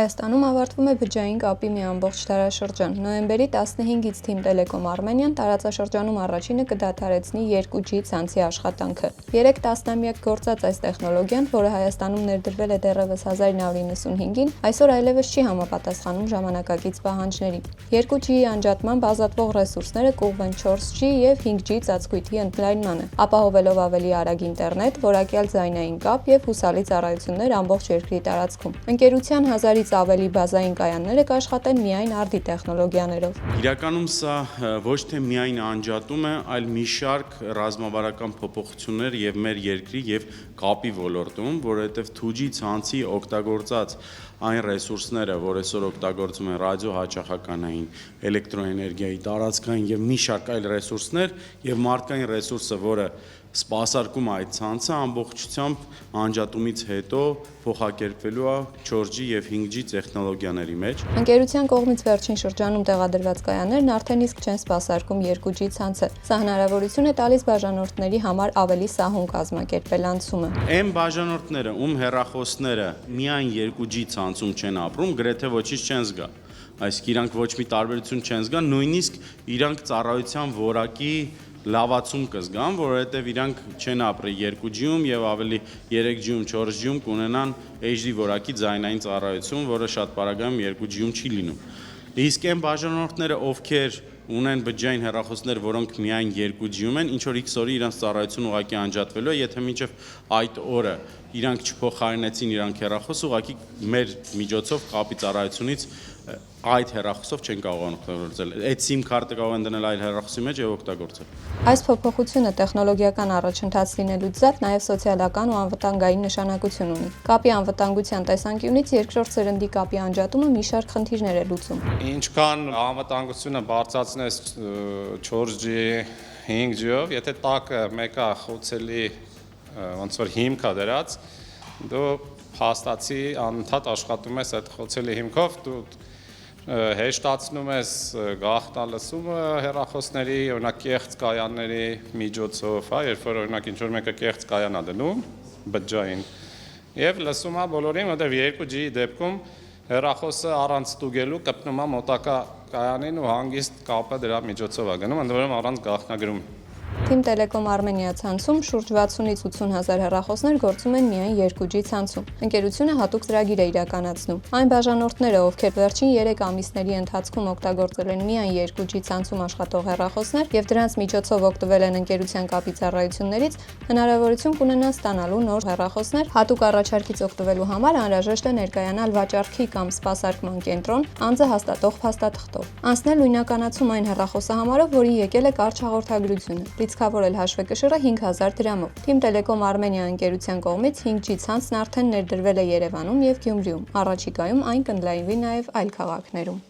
Հայաստանում ավարտվում է բջջային կապի մի ամբողջ դարաշրջան։ Նոյեմբերի 15-ից Թիմ Տելեկոմ Արմենիան տարածաշրջանում առաջինը կդադարեցնի 2G ցանցի աշխատանքը։ 3 տասնամյակ գործած այս տեխնոլոգիան, որը Հայաստանում ներդրվել է դեռևս 1995-ին, այսօր այլևս չի համապատասխանում ժամանակակից պահանջների։ 2G-ի անջատմամբ ազատվող ռեսուրսները կուղղվեն 4G և 5G ծածկույթի ընդլայնմանը, ապահովելով ավելի արագ ինտերնետ, որակյալ ձայնային կապ և հուսալի ծառայություններ ամբողջ երկրի տարածքում։ Ընկերության 1000-ից ավելի բազային կայանները կաշխատեն միայն արդի տեխնոլոգիաներով։ Իրականում սա ոչ թե միայն անջատում է, այլ մի շարք ռազմավարական փոփոխություններ եւ մեր երկրի եւ կապի ոլորտում, որովհետեւ 2G ցանցի օգտագործած այն ռեսուրսները, որ այսօր օգտագործում են ռադիոհաճախականային, էլեկտրոէներգիայի, տարածքային եւ մի շարք այլ ռեսուրսներ եւ մարդկային ռեսուրսը, որը սպասարկում է այդ ցանցը, ամբողջությամբ անջատումից հետո փոխակերպվելու է 4G եւ 5G տեխնոլոգիաների մեջ։ Ընկերության կողմից վերջին շրջանում տեղադրված կայաններն արդեն իսկ չեն սպասարկում 2G ցանցը։ Սա հնարավորություն է տալիս բաժանորդների համար ավելի սահուն կազմակերպել անցումը։ Այն բաժանորդները, ում հեռախոսները միայն 2G ցանցում չեն ապրում, գրեթե ոչինչ չեն զգա։ Այսինքն իրանք ոչ մի տարբերություն չեն զգա, նույնիսկ իրանք ծառայության որակի լավացում կզգան, որովհետև իրանք չեն ապրի 2G-ում եւ ավելի 3G-ում, 4G-ում կունենան HD որակի ձայնային ծառայություն, որը շատ պարագայում 2G-ում չի լինում։ Իսկ այն բաժանորդները, ովքեր ունեն բջջային հեռախոսներ, որոնք միայն 2G-ում են, ինչ որ X օրի իրանք ծառայություն ուղղակի անջատվելու է, եթե մինչև այդ օրը իրանք չփոխարինեցին իրանք հեռախոսը, ուղղակի մեր միջոցով կապի ծառայությունից այդ հեռախոսով չեն կարող օգտագործել։ Այդ SIM քարտը կարող են դնել այլ հեռախոսի մեջ եւ օգտագործել։ Այս փոփոխությունը տեխնոլոգիական առաջընթաց լինելուց զատ նաեւ սոցիալական ու անվտանգային նշանակություն ունի։ Կապի անվտանգության տեսանկյունից երկրորդ սերնդի կապի անջատումը մի շարք խնդիրներ է լուծում։ Ինչքան անվտանգությունը բարձրացնես 4G, 5G-ով, եթե տակը մեկը խոցելի ոնց որ հիմք է դրած, դու փաստացի անընդհատ աշխատում ես այդ խոցելի հիմքով, դու հեշտացնում ես գաղտնալսումը հեռախոսների, օրինակ կեղծ կայանների միջոցով, երբ որ օրինակ ինչ որ մեկը կեղծ կայան է դնում, բջջային, եւ լսում է բոլորին, որտեղ 2G-ի դեպքում հեռախոսը առանց ստուգելու կպնում է մոտակա կայանին ու հանգիստ կապը դրա միջոցով է գնում, ընդ որում առանց գաղտնագրում։ Թիմ Տելեկոմ Արմենիա ցանցում շուրջ 60-ից 80 հազար հեռախոսներ գործում են միայն 2G ցանցում։ Ընկերությունը հատուկ ծրագիր է իրականացնում։ Այն բաժանորդները, ովքեր վերջին 3 ամիսների ընթացքում օգտագործել են միայն 2G ցանցում աշխատող հեռախոսներ եւ դրանց միջոցով օգտվել են ընկերության կապի ծառայություններից, հնարավորություն կունենան ստանալու նոր հեռախոսներ։ Հատուկ առաջարկից օգտվելու համար անհրաժեշտ է ներկայանալ վաճառքի կամ սպասարկման կենտրոն, անձը հաստատող փաստաթղթով։ Անցնել նույնականացում այն հեռախոսահամարով, որին եկել է կարճ հաղորդագրությունը։ Լիցքավորել հաշվեկշիռը 5000 դրամով։ Թիմ Տելեկոմ Արմենիա ընկերության կողմից 5G ցանցն արդեն ներդրվել է Երևանում եւ Գյումրիում։ Առաջիկայում այն կընդլայնվի նաեւ այլ քաղաքներում։